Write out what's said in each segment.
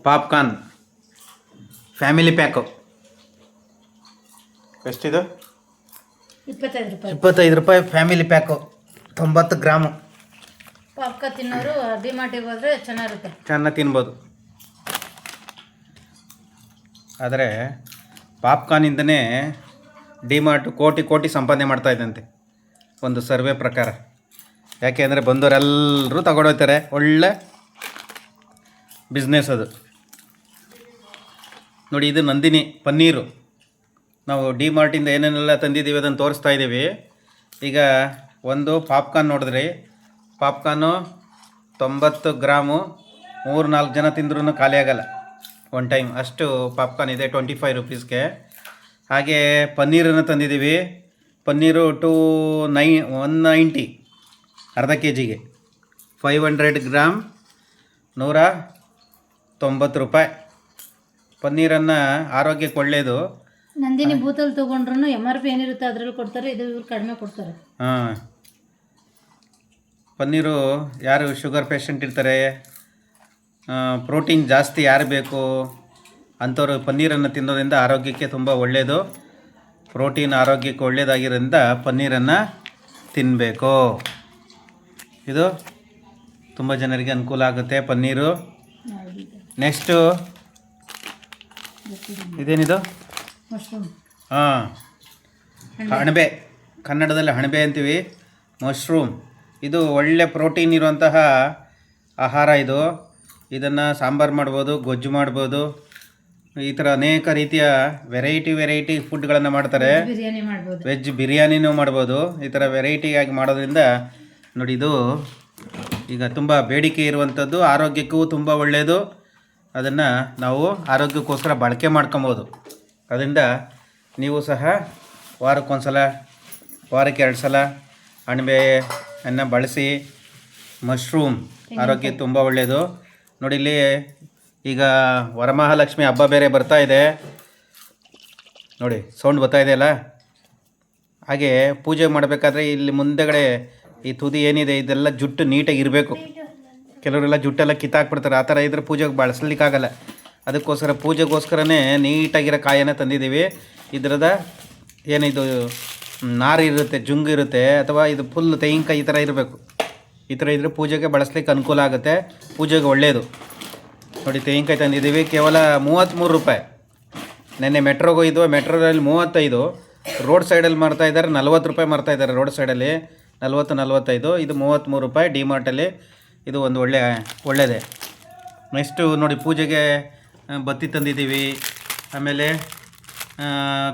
Popcorn family pack ಎಷ್ಟಿದು? 25 ರೂಪಾಯಿ family pack, 90 gram. Popcorn ತಿನ್ನೋರು ಡಿಮಾರ್ಟಿಗೆ ಹೋದರೆ ಚೆನ್ನಾಗಿರುತ್ತೆ, ಚೆನ್ನಾಗಿ ತಿನ್ಬೋದು. ಆದರೆ ಪಾಪ್ಕಾರ್ನಿಂದನೇ ಡಿಮಾರ್ಟ್ ಕೋಟಿ ಕೋಟಿ ಸಂಪಾದನೆ ಮಾಡ್ತಾ ಇದ್ದಂತೆ ಒಂದು ಸರ್ವೆ ಪ್ರಕಾರ. ಯಾಕೆ ಅಂದರೆ ಬಂದವರೆಲ್ಲರೂ ತಗೊಂಡೋಗ್ತಾರೆ, ಒಳ್ಳೆ ಬಿಸ್ನೆಸ್ ಅದು. ನೋಡಿ, ಇದು ನಂದಿನಿ ಪನ್ನೀರು. ನಾವು ಡಿಮಾರ್ಟಿಂದ ಏನೇನೆಲ್ಲ ತಂದಿದ್ದೀವಿ ಅದನ್ನು ತೋರಿಸ್ತಾ ಇದ್ದೀವಿ. ಈಗ ಒಂದು ಪಾಪ್ಕಾರ್ನ್ ನೋಡಿದ್ರಿ, ಪಾಪ್ಕಾರ್ನು 90 ಗ್ರಾಮು, 3-4 ಜನ ತಿಂದ್ರೂ ಖಾಲಿ ಆಗಲ್ಲ ಒನ್ ಟೈಮ್, ಅಷ್ಟು ಪಾಪ್ಕಾರ್ನ್ ಇದೆ 25 ರೂಪೀಸ್ಗೆ. ಹಾಗೆ ಪನ್ನೀರನ್ನು ತಂದಿದ್ದೀವಿ. ಪನ್ನೀರು 190 ಅರ್ಧ ಕೆ ಜಿಗೆ 500 ಗ್ರಾಮ್ 190 ರೂಪಾಯಿ. ಪನ್ನೀರನ್ನು ಆರೋಗ್ಯಕ್ಕೆ ಒಳ್ಳೆಯದು. ನಂದಿನಿ ಬೂತಲ್ಲಿ ತೊಗೊಂಡ್ರು MRP ಏನಿರುತ್ತೆ ಅದರಲ್ಲಿ ಕೊಡ್ತಾರೆ, ಇದು ಇವ್ರು ಕಡಿಮೆ ಕೊಡ್ತಾರೆ. ಹಾಂ, ಪನ್ನೀರು ಯಾರು ಶುಗರ್ ಪೇಷಂಟ್ ಇರ್ತಾರೆ, ಪ್ರೋಟೀನ್ ಜಾಸ್ತಿ ಯಾರು ಬೇಕು ಅಂಥವ್ರು ಪನ್ನೀರನ್ನು ತಿನ್ನೋದ್ರಿಂದ ಆರೋಗ್ಯಕ್ಕೆ ತುಂಬ ಒಳ್ಳೆಯದು. ಪ್ರೋಟೀನ್ ಆರೋಗ್ಯಕ್ಕೆ ಒಳ್ಳೆಯದಾಗಿರೋದ್ರಿಂದ ಪನ್ನೀರನ್ನು ತಿನ್ನಬೇಕು. ಇದು ತುಂಬ ಜನರಿಗೆ ಅನುಕೂಲ ಆಗುತ್ತೆ ಪನ್ನೀರು. ನೆಕ್ಸ್ಟು ಇದೇನಿದು? ಮಶ್ರೂಮ್. ಹಾಂ, ಅಣಬೆ, ಕನ್ನಡದಲ್ಲಿ ಅಣಬೆ ಅಂತೀವಿ, ಮಶ್ರೂಮ್. ಇದು ಒಳ್ಳೆ ಪ್ರೋಟೀನ್ ಇರುವಂತಹ ಆಹಾರ. ಇದನ್ನು ಸಾಂಬಾರು ಮಾಡ್ಬೋದು, ಗೊಜ್ಜು ಮಾಡ್ಬೋದು, ಈ ಥರ ಅನೇಕ ರೀತಿಯ ವೆರೈಟಿ ಫುಡ್ಗಳನ್ನು ಮಾಡ್ತಾರೆ. ಬಿರಿಯಾನಿ ಮಾಡ್ಬೋದು, ವೆಜ್ ಬಿರಿಯಾನಿನೂ ಮಾಡ್ಬೋದು. ಈ ಥರ ವೆರೈಟಿಯಾಗಿ ಮಾಡೋದ್ರಿಂದ ನೋಡಿ, ಇದು ಈಗ ತುಂಬ ಬೇಡಿಕೆ ಇರುವಂಥದ್ದು, ಆರೋಗ್ಯಕ್ಕೂ ತುಂಬ ಒಳ್ಳೆಯದು. ಅದನ್ನು ನಾವು ಆರೋಗ್ಯಕ್ಕೋಸ್ಕರ ಬಳಕೆ ಮಾಡ್ಕೊಬೋದು. ಅದರಿಂದ ನೀವು ಸಹ ವಾರಕ್ಕೊಂದು ಸಲ, ವಾರಕ್ಕೆ 2 ಸಲ ಅಣಬೆಯನ್ನು ಬಳಸಿ. ಮಶ್ರೂಮ್ ಆರೋಗ್ಯ ತುಂಬ ಒಳ್ಳೆಯದು. ನೋಡಿ, ಇಲ್ಲಿ ಈಗ ವರಮಹಾಲಕ್ಷ್ಮಿ ಹಬ್ಬ ಬೇರೆ ಬರ್ತಾ ಇದೆ. ನೋಡಿ, ಸೌಂಡ್ ಬರ್ತಾ ಇದೆಯಲ್ಲ. ಹಾಗೆ ಪೂಜೆ ಮಾಡಬೇಕಾದ್ರೆ ಇಲ್ಲಿ ಮುಂದೆಗಡೆ ಈ ತುದಿ ಏನಿದೆ ಇದೆಲ್ಲ ಜುಟ್ಟು ನೀಟಾಗಿ ಇರಬೇಕು. ಕೆಲವರೆಲ್ಲ ಜುಟ್ಟೆಲ್ಲ ಕಿತ್ತಾಕ್ಬಿಡ್ತಾರೆ, ಆ ಥರ ಇದ್ದರೆ ಪೂಜೆಗೆ ಬಳಸಲಿಕ್ಕಾಗಲ್ಲ. ಅದಕ್ಕೋಸ್ಕರ ಪೂಜೆಗೋಸ್ಕರನೇ ನೀಟಾಗಿರೋ ಕಾಯನ್ನು ತಂದಿದ್ದೀವಿ. ಇದರದ ಏನಿದು ನಾರು ಇರುತ್ತೆ, ಜುಂಗು ಇರುತ್ತೆ, ಅಥವಾ ಇದು ಫುಲ್ ತೆಂಗಿನಕಾಯಿ ಈ ಥರ ಇರಬೇಕು. ಈ ಥರ ಇದ್ದರೆ ಪೂಜೆಗೆ ಬಳಸ್ಲಿಕ್ಕೆ ಅನುಕೂಲ ಆಗುತ್ತೆ, ಪೂಜೆಗೆ ಒಳ್ಳೆಯದು. ನೋಡಿ, ತೆಂಗಿನಕಾಯಿ ತಂದಿದ್ದೀವಿ, ಕೇವಲ 33 ರೂಪಾಯಿ. ನೆನ್ನೆ ಮೆಟ್ರೋಗೆ ಹೋಗಿದ್ವು, ಮೆಟ್ರೋದಲ್ಲಿ 35, ರೋಡ್ ಸೈಡಲ್ಲಿ ಮಾರ್ತಾಯಿದ್ದಾರೆ 40 ರೂಪಾಯಿ ಮಾರ್ತಾಯಿದ್ದಾರೆ. ರೋಡ್ ಸೈಡಲ್ಲಿ 40-45, ಇದು 33 ರೂಪಾಯಿ ಡಿಮಾರ್ಟಲ್ಲಿ. ಇದು ಒಂದು ಒಳ್ಳೆಯದೇ. ನೆಕ್ಸ್ಟು ನೋಡಿ, ಪೂಜೆಗೆ ಬತ್ತಿ ತಂದಿದ್ದೀವಿ, ಆಮೇಲೆ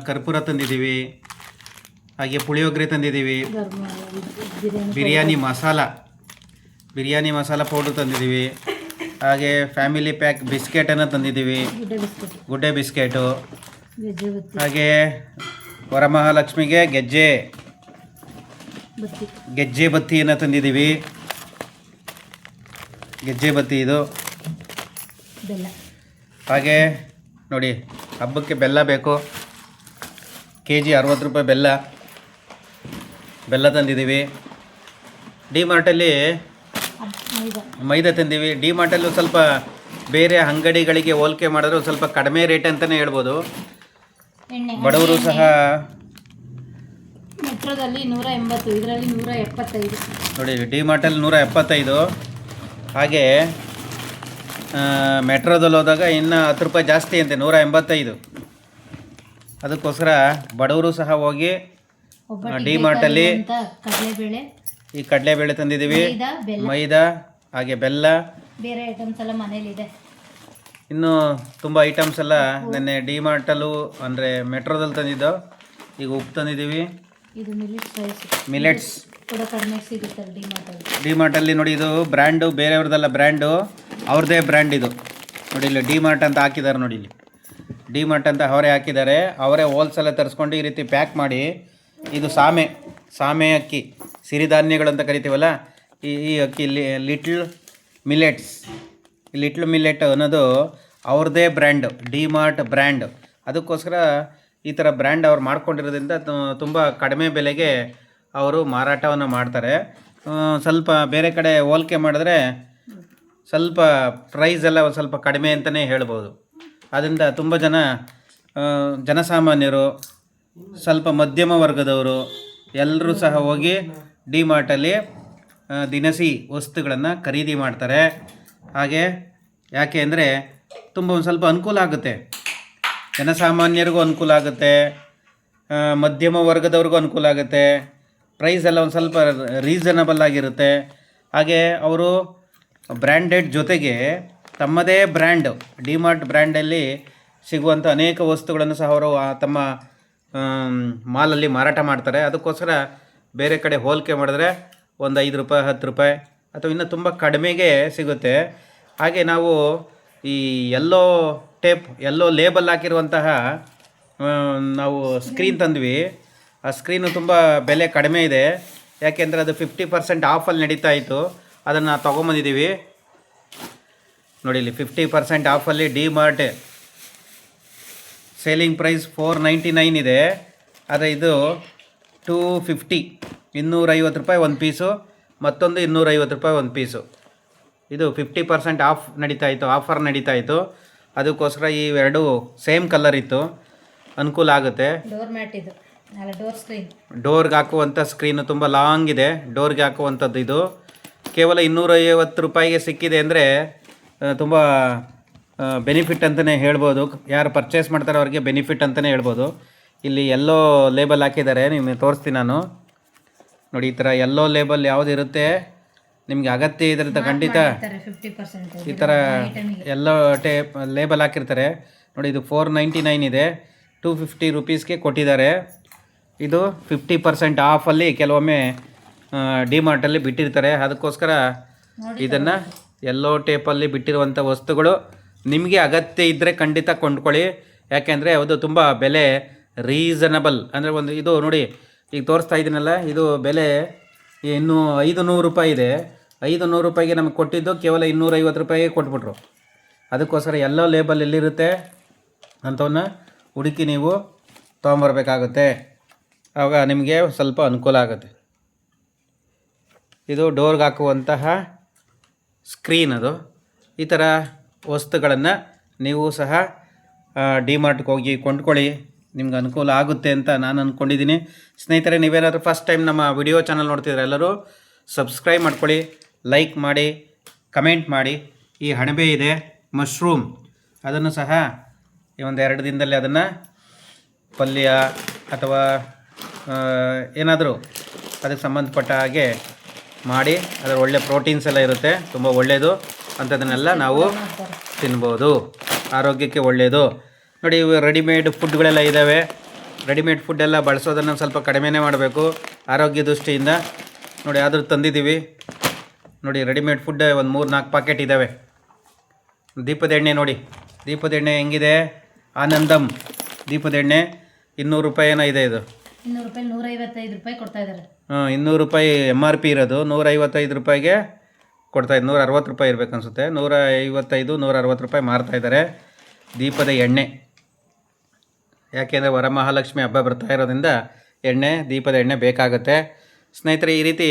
ಕರ್ಪೂರ ತಂದಿದ್ದೀವಿ, ಹಾಗೆ ಪುಳಿಯೋಗರೆ ತಂದಿದ್ದೀವಿ, ಬಿರಿಯಾನಿ ಮಸಾಲ ಪೌಡ್ರ್ ತಂದಿದ್ದೀವಿ, ಹಾಗೆ ಫ್ಯಾಮಿಲಿ ಪ್ಯಾಕ್ ಬಿಸ್ಕೆಟನ್ನು ತಂದಿದ್ದೀವಿ, ಗುಡ್ಡೆ ಬಿಸ್ಕೆಟು, ಹಾಗೆ ವರಮಹಾಲಕ್ಷ್ಮಿಗೆ ಗೆಜ್ಜೆ ಬತ್ತಿಯನ್ನು ತಂದಿದ್ದೀವಿ. ಗೆಜ್ಜೆ ಬತ್ತಿ ಇದು. ಹಾಗೆ ನೋಡಿ, ಹಬ್ಬಕ್ಕೆ ಬೆಲ್ಲ ಬೇಕು, ಕೆಜಿ 60 ರೂಪಾಯಿ ಬೆಲ್ಲ ತಂದಿದ್ದೀವಿ. ಡಿಮಾರ್ಟಲ್ಲಿ ಮೈದಾ ತಂದೀವಿ. ಡಿಮಾರ್ಟಲ್ಲಿ ಸ್ವಲ್ಪ ಬೇರೆ ಅಂಗಡಿಗಳಿಗೆ ಹೋಲಿಕೆ ಮಾಡಿದ್ರೆ ಸ್ವಲ್ಪ ಕಡಿಮೆ ರೇಟ್ ಅಂತಲೇ ಹೇಳ್ಬೋದು. ಬಡವರು ಸಹ ಮೆಟ್ರೋದಲ್ಲಿ 180, ಇದರಲ್ಲಿ 175. ನೋಡಿ, ಡಿಮಾರ್ಟಲ್ಲಿ 175. ಹಾಗೆ ಮೆಟ್ರೋದಲ್ಲಿ ಹೋದಾಗ ಇನ್ನು 10 ರೂಪಾಯಿ ಜಾಸ್ತಿ ಅಂತೆ, 185. ಅದಕ್ಕೋಸ್ಕರ ಬಡವರು ಸಹ ಹೋಗಿ ಡಿಮಾರ್ಟಲ್ಲಿ ಈ ಕಡಲೆಬೇಳೆ ತಂದಿದ್ದೀವಿ, ಮೈದಾ, ಹಾಗೆ ಬೆಲ್ಲ, ಬೇರೆ ಐಟಮ್ಸ್ ಎಲ್ಲ ಮನೇಲಿದೆ. ಇನ್ನು ತುಂಬ ಐಟಮ್ಸ್ ಎಲ್ಲ ನೆನ್ನೆ ಡಿಮಾರ್ಟಲ್ಲೂ ಅಂದರೆ ಮೆಟ್ರೋದಲ್ಲಿ ತಂದಿದ್ದೋ. ಈಗ ಉಪ್ಪು ತಂದಿದ್ದೀವಿ, ಇದು ಮಿಲೆಟ್ಸ್ ಕೂಡ ಕಡಿಮೆ ಸಿಗುತ್ತೆ ಡಿಮಾರ್ಟಲ್ಲಿ. ಡಿಮಾರ್ಟಲ್ಲಿ ನೋಡಿ, ಇದು ಬ್ರ್ಯಾಂಡು ಬೇರೆಯವ್ರದ್ದೆಲ್ಲ, ಬ್ರ್ಯಾಂಡು ಅವ್ರದ್ದೇ ಬ್ರ್ಯಾಂಡ್ ಇದು. ನೋಡಿ, ಇಲ್ಲಿ ಡಿಮಾರ್ಟ್ ಅಂತ ಹಾಕಿದ್ದಾರೆ. ನೋಡಿ, ಇಲ್ಲಿ ಡಿಮಾರ್ಟ್ ಅಂತ ಅವರೇ ಹಾಕಿದ್ದಾರೆ. ಅವರೇ ಹೋಲ್ಸೇಲ್ ತರಿಸ್ಕೊಂಡು ಈ ರೀತಿ ಪ್ಯಾಕ್ ಮಾಡಿ. ಇದು ಸಾಮೆ ಅಕ್ಕಿ, ಸಿರಿಧಾನ್ಯಗಳು ಅಂತ ಕರಿತೀವಲ್ಲ, ಈ ಅಕ್ಕಿ ಲಿಟ್ಲ್ ಮಿಲೆಟ್ ಅನ್ನೋದು ಅವ್ರದ್ದೇ ಬ್ರ್ಯಾಂಡು, ಡಿಮಾರ್ಟ್ ಬ್ರ್ಯಾಂಡ್. ಅದಕ್ಕೋಸ್ಕರ ಈ ಥರ ಬ್ರ್ಯಾಂಡ್ ಅವ್ರು ಮಾಡ್ಕೊಂಡಿರೋದ್ರಿಂದ ತುಂಬ ಕಡಿಮೆ ಬೆಲೆಗೆ ಅವರು ಮಾರಾಟವನ್ನು ಮಾಡ್ತಾರೆ. ಸ್ವಲ್ಪ ಬೇರೆ ಕಡೆ ಹೋಲಿಕೆ ಮಾಡಿದ್ರೆ ಸ್ವಲ್ಪ ಪ್ರೈಸ್ ಎಲ್ಲ ಒಂದು ಸ್ವಲ್ಪ ಕಡಿಮೆ ಅಂತಲೇ ಹೇಳ್ಬೋದು. ಆದ್ದರಿಂದ ತುಂಬ ಜನ ಜನಸಾಮಾನ್ಯರು, ಸ್ವಲ್ಪ ಮಧ್ಯಮ ವರ್ಗದವರು ಎಲ್ಲರೂ ಸಹ ಹೋಗಿ ಡಿ ಮಾರ್ಟಲ್ಲಿ ದಿನಸಿ ವಸ್ತುಗಳನ್ನು ಖರೀದಿ ಮಾಡ್ತಾರೆ. ಹಾಗೆ ಯಾಕೆ ಅಂದರೆ ತುಂಬ ಒಂದು ಸ್ವಲ್ಪ ಅನುಕೂಲ ಆಗುತ್ತೆ, ಜನಸಾಮಾನ್ಯರಿಗೂ ಅನುಕೂಲ ಆಗುತ್ತೆ, ಮಧ್ಯಮ ವರ್ಗದವ್ರಿಗೂ ಅನುಕೂಲ ಆಗುತ್ತೆ. ಪ್ರೈಸ್ ಎಲ್ಲ ಒಂದು ಸ್ವಲ್ಪ ರೀಸನಬಲ್ ಆಗಿರುತ್ತೆ. ಹಾಗೆ ಅವರು ಬ್ರ್ಯಾಂಡೆಡ್ ಜೊತೆಗೆ ತಮ್ಮದೇ ಬ್ರ್ಯಾಂಡ್ ಡಿ ಮಾರ್ಟ್ ಬ್ರ್ಯಾಂಡಲ್ಲಿ ಸಿಗುವಂಥ ಅನೇಕ ವಸ್ತುಗಳನ್ನು ಸಹ ಅವರು ತಮ್ಮ ಮಾಲಲ್ಲಿ ಮಾರಾಟ ಮಾಡ್ತಾರೆ. ಅದಕ್ಕೋಸ್ಕರ ಬೇರೆ ಕಡೆ ಹೋಲಿಕೆ ಮಾಡಿದ್ರೆ ಒಂದು 5 ರೂಪಾಯಿ 10 ರೂಪಾಯಿ ಅಥವಾ ಇನ್ನೂ ತುಂಬ ಕಡಿಮೆಗೆ ಸಿಗುತ್ತೆ. ಹಾಗೆ ನಾವು ಈ ಎಲ್ಲೋ ಲೇಬಲ್ ಹಾಕಿರುವಂತಹ ನಾವು ಸ್ಕ್ರೀನ್ ತಂದ್ವಿ. ಆ ಸ್ಕ್ರೀನು ತುಂಬ ಬೆಲೆ ಕಡಿಮೆ ಇದೆ. ಯಾಕೆಂದರೆ ಅದು 50% ಆಫಲ್ಲಿ ನಡೀತಾ ಇತ್ತು. ಅದನ್ನು ತೊಗೊಂಬಂದಿದ್ದೀವಿ ನೋಡಿ. ಇಲ್ಲಿ 50% ಆಫಲ್ಲಿ ಡಿ ಮಾರ್ಟ್ ಸೇಲಿಂಗ್ ಪ್ರೈಸ್ 499 ಇದೆ. ಆದರೆ ಇದು 250 250 ರೂಪಾಯಿ ಒಂದು ಪೀಸು, ಮತ್ತೊಂದು 250 ರೂಪಾಯಿ ಒಂದು ಪೀಸು. ಇದು 50% ಆಫ್ ನಡೀತಾ ಇತ್ತು, ಆಫರ್ ನಡೀತಾ ಇತ್ತು. ಅದಕ್ಕೋಸ್ಕರ ಈ ಎರಡು ಸೇಮ್ ಕಲರ್ ಇತ್ತು, ಅನುಕೂಲ ಆಗುತ್ತೆ. ಡೋರ್ ಮ್ಯಾಟ್ ಇದು ಅಲ್ಲ, ಡೋರ್ ಸ್ಕ್ರೀನ್, ಡೋರ್ಗೆ ಹಾಕುವಂಥ ಸ್ಕ್ರೀನು ತುಂಬ ಲಾಂಗ್ ಇದೆ. ಡೋರ್ಗೆ ಹಾಕುವಂಥದ್ದು ಇದು ಕೇವಲ 250 ರೂಪಾಯಿಗೆ ಸಿಕ್ಕಿದೆ ಅಂದರೆ ತುಂಬ ಬೆನಿಫಿಟ್ ಅಂತಲೇ ಹೇಳ್ಬೋದು. ಯಾರು ಪರ್ಚೇಸ್ ಮಾಡ್ತಾರೆ ಅವ್ರಿಗೆ ಬೆನಿಫಿಟ್ ಅಂತಲೇ ಹೇಳ್ಬೋದು. ಇಲ್ಲಿ ಎಲ್ಲೋ ಲೇಬಲ್ ಹಾಕಿದ್ದಾರೆ, ನಿಮಗೆ ತೋರಿಸ್ತೀನಿ ನಾನು ನೋಡಿ. ಈ ಥರ ಎಲ್ಲೋ ಲೇಬಲ್ ಯಾವುದು ಇರುತ್ತೆ ನಿಮಗೆ ಅಗತ್ಯ ಇದ್ರದ್ದು ಖಂಡಿತ 50% ಈ ಥರ ಎಲ್ಲೋ ಲೇಬಲ್ ಹಾಕಿರ್ತಾರೆ ನೋಡಿ. ಇದು 499 ಇದೆ, 250 ರೂಪೀಸ್ಗೆ ಕೊಟ್ಟಿದ್ದಾರೆ. ಇದು 50% ಆಫಲ್ಲಿ ಕೆಲವೊಮ್ಮೆ ಡಿ ಮಾರ್ಟಲ್ಲಿ ಬಿಟ್ಟಿರ್ತಾರೆ. ಅದಕ್ಕೋಸ್ಕರ ಇದನ್ನು ಎಲ್ಲೋ ಟೇಪಲ್ಲಿ ಬಿಟ್ಟಿರುವಂಥ ವಸ್ತುಗಳು ನಿಮಗೆ ಅಗತ್ಯ ಇದ್ದರೆ ಖಂಡಿತ ಕೊಂಡ್ಕೊಳ್ಳಿ. ಯಾಕೆಂದರೆ ಅದು ತುಂಬ ಬೆಲೆ ರೀಸನಬಲ್. ಅಂದರೆ ಒಂದು ಇದು ನೋಡಿ, ಈಗ ತೋರಿಸ್ತಾ ಇದ್ದೀನಲ್ಲ, ಇದು ಬೆಲೆ ಇನ್ನೂ 500 ರೂಪಾಯಿ ಇದೆ. 500 ರೂಪಾಯಿಗೆ ನಮಗೆ ಕೊಟ್ಟಿದ್ದು ಕೇವಲ 250 ರೂಪಾಯಿಗೆ ಕೊಟ್ಬಿಟ್ರು. ಅದಕ್ಕೋಸ್ಕರ ಎಲ್ಲೋ ಲೇಬಲ್ ಎಲ್ಲಿರುತ್ತೆ ಅಂಥವನ್ನ ಹುಡುಕಿ ನೀವು ತೊಗೊಂಬರ್ಬೇಕಾಗುತ್ತೆ. ಆವಾಗ ನಿಮಗೆ ಸ್ವಲ್ಪ ಅನುಕೂಲ ಆಗುತ್ತೆ. ಇದು ಡೋರ್ಗೆ ಹಾಕುವಂತಹ ಸ್ಕ್ರೀನ್. ಅದು ಈ ಥರ ವಸ್ತುಗಳನ್ನು ನೀವು ಸಹ ಡಿ ಮಾರ್ಟ್ಗೆ ಹೋಗಿ ಕೊಂಡ್ಕೊಳ್ಳಿ, ನಿಮ್ಗೆ ಅನುಕೂಲ ಆಗುತ್ತೆ ಅಂತ ನಾನು ಅಂದ್ಕೊಂಡಿದ್ದೀನಿ. ಸ್ನೇಹಿತರೆ, ನೀವೇನಾದರೂ ಫಸ್ಟ್ ಟೈಮ್ ನಮ್ಮ ವಿಡಿಯೋ ಚಾನಲ್ ನೋಡ್ತಿದ್ರೆ ಎಲ್ಲರೂ ಸಬ್ಸ್ಕ್ರೈಬ್ ಮಾಡ್ಕೊಳ್ಳಿ, ಲೈಕ್ ಮಾಡಿ, ಕಮೆಂಟ್ ಮಾಡಿ. ಈ ಅಣಬೆ ಇದೆ, ಮಶ್ರೂಮ್, ಅದನ್ನು ಸಹ ಒಂದು 2 ದಿನದಲ್ಲಿ ಅದನ್ನು ಪಲ್ಯ ಅಥವಾ ಏನಾದರೂ ಅದಕ್ಕೆ ಸಂಬಂಧಪಟ್ಟ ಹಾಗೆ ಮಾಡಿ, ಅದರ ಒಳ್ಳೆ ಪ್ರೋಟೀನ್ಸ್ ಎಲ್ಲ ಇರುತ್ತೆ, ತುಂಬ ಒಳ್ಳೆಯದು. ಅಂಥದ್ದನ್ನೆಲ್ಲ ನಾವು ತಿನ್ಬೋದು, ಆರೋಗ್ಯಕ್ಕೆ ಒಳ್ಳೆಯದು. ನೋಡಿ, ಇವು ರೆಡಿಮೇಡ್ ಫುಡ್ಗಳೆಲ್ಲ ಇದ್ದಾವೆ. ರೆಡಿಮೇಡ್ ಫುಡ್ಡೆಲ್ಲ ಬಳಸೋದನ್ನು ಸ್ವಲ್ಪ ಕಡಿಮೆನೇ ಮಾಡಬೇಕು ಆರೋಗ್ಯ ದೃಷ್ಟಿಯಿಂದ. ನೋಡಿ, ಆದರೂ ತಂದಿದ್ದೀವಿ ನೋಡಿ. ರೆಡಿಮೇಡ್ ಫುಡ್ ಒಂದು 3-4 ಪ್ಯಾಕೆಟ್ ಇದ್ದಾವೆ. ದೀಪದ ಎಣ್ಣೆ ನೋಡಿ, ದೀಪದ ಎಣ್ಣೆ ಹೆಂಗಿದೆ, ಆನಂದಮ್ ದೀಪದ ಎಣ್ಣೆ 200 ರೂಪಾಯಿ ಏನೋ ಇದೆ. ಇದು 200 ರೂಪಾಯಿ 155 ರೂಪಾಯಿ ಕೊಡ್ತಾ ಇದ್ದಾರೆ. 200 ರೂಪಾಯಿ MRP ಇರೋದು 155 ರೂಪಾಯಿಗೆ ಕೊಡ್ತಾಯಿದ್ದು. 160 ರೂಪಾಯಿ ಇರಬೇಕು ಅನಿಸುತ್ತೆ. 155 160 ರೂಪಾಯಿ ಮಾರ್ತಾಯಿದ್ದಾರೆ ದೀಪದ ಎಣ್ಣೆ. ಯಾಕೆಂದರೆ ವರಮಹಾಲಕ್ಷ್ಮಿ ಹಬ್ಬ ಬರ್ತಾ ಇರೋದ್ರಿಂದ ದೀಪದ ಎಣ್ಣೆ ಬೇಕಾಗುತ್ತೆ. ಸ್ನೇಹಿತರೆ, ಈ ರೀತಿ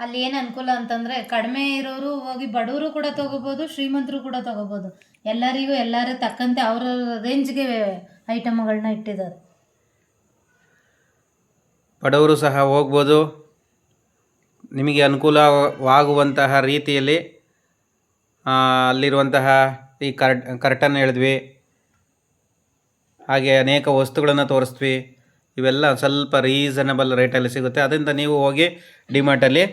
ಅಲ್ಲಿ ಏನು ಅನುಕೂಲ ಅಂತಂದರೆ ಕಡಿಮೆ ಇರೋರು ಹೋಗಿ ಬಡವರು ಕೂಡ ತೊಗೋಬೋದು, ಶ್ರೀಮಂತರು ಕೂಡ ತೊಗೋಬೋದು. ಎಲ್ಲರಿಗೂ ಎಲ್ಲರೂ ತಕ್ಕಂತೆ ಅವರ ರೇಂಜ್ಗೆ ಐಟಮ್ಗಳನ್ನ ಇಟ್ಟಿದ್ದಾರೆ. ಬಡವರು ಸಹ ಹೋಗ್ಬೋದು, ನಿಮಗೆ ಅನುಕೂಲವಾಗುವಂತಹ ರೀತಿಯಲ್ಲಿ. ಅಲ್ಲಿರುವಂತಹ ಈ ಕರ್ಟನ್ ಹೇಳಿದ್ವಿ, ಹಾಗೆ ಅನೇಕ ವಸ್ತುಗಳನ್ನು ತೋರಿಸ್ತೀವಿ. ಇವೆಲ್ಲ ಸ್ವಲ್ಪ ರೀಸನಬಲ್ ರೇಟಲ್ಲಿ ಸಿಗುತ್ತೆ. ಅದರಿಂದ ನೀವು ಹೋಗಿ ಡಿ ಮಾರ್ಟಲ್ಲಿ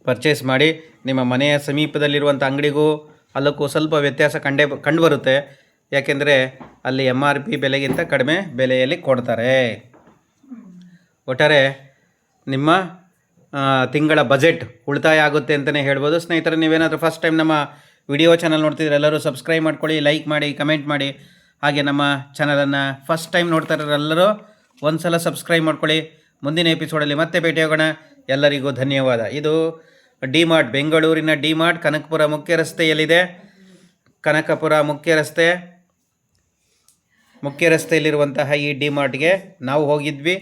ಪರ್ಚೇಸ್ ಮಾಡಿ. ನಿಮ್ಮ ಮನೆಯ ಸಮೀಪದಲ್ಲಿರುವಂಥ ಅಂಗಡಿಗೂ ಅಲ್ಲಕ್ಕೂ ಸ್ವಲ್ಪ ವ್ಯತ್ಯಾಸ ಕಂಡು ಬರುತ್ತೆ. ಯಾಕೆಂದರೆ ಅಲ್ಲಿ MRP ಬೆಲೆಗಿಂತ ಕಡಿಮೆ ಬೆಲೆಯಲ್ಲಿ ಕೊಡ್ತಾರೆ. ಒಟ್ಟಾರೆ ನಿಮ್ಮ ತಿಂಗಳ ಬಜೆಟ್ ಉಳಿತಾಯ ಆಗುತ್ತೆ ಅಂತಲೇ ಹೇಳ್ಬೋದು. ಸ್ನೇಹಿತರೆ, ನೀವೇನಾದರೂ ಫಸ್ಟ್ ಟೈಮ್ ನಮ್ಮ ವಿಡಿಯೋ ಚಾನಲ್ ನೋಡ್ತಿದ್ರೆ ಎಲ್ಲರೂ ಸಬ್ಸ್ಕ್ರೈಬ್ ಮಾಡ್ಕೊಳ್ಳಿ, ಲೈಕ್ ಮಾಡಿ, ಕಮೆಂಟ್ ಮಾಡಿ. ಹಾಗೆ ನಮ್ಮ ಚಾನಲನ್ನು ಫಸ್ಟ್ ಟೈಮ್ ನೋಡ್ತಾ ಇರೋರೆಲ್ಲರೂ ಒಂದು ಸಲ ಸಬ್ಸ್ಕ್ರೈಬ್ ಮಾಡ್ಕೊಳ್ಳಿ. ಮುಂದಿನ ಎಪಿಸೋಡಲ್ಲಿ ಮತ್ತೆ ಭೇಟಿಯಾಗೋಣ. ಎಲ್ಲರಿಗೂ ಧನ್ಯವಾದ. ಇದು ಡಿ ಮಾರ್ಟ್, ಬೆಂಗಳೂರಿನ ಡಿ ಮಾರ್ಟ್ ಕನಕಪುರ ಮುಖ್ಯ ರಸ್ತೆಯಲ್ಲಿದೆ. ಕನಕಪುರ ಮುಖ್ಯ ರಸ್ತೆಯಲ್ಲಿರುವಂತಹ ಈ ಡಿ ಮಾರ್ಟ್ಗೆ ನಾವು ಹೋಗಿದ್ವಿ.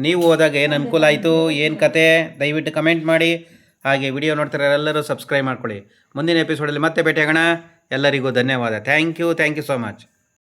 ನೀವು ಹೋದಾಗ ಏನು ಅನುಕೂಲ ಆಯಿತು, ಏನು ಕತೆ, ದಯವಿಟ್ಟು ಕಮೆಂಟ್ ಮಾಡಿ. ಹಾಗೆ ವಿಡಿಯೋ ನೋಡ್ತಾರೆ ಎಲ್ಲರೂ ಸಬ್ಸ್ಕ್ರೈಬ್ ಮಾಡ್ಕೊಳ್ಳಿ. ಮುಂದಿನ ಎಪಿಸೋಡಲ್ಲಿ ಮತ್ತೆ ಭೇಟಿಯಾಗೋಣ. ಎಲ್ಲರಿಗೂ ಧನ್ಯವಾದ. Thank you so much.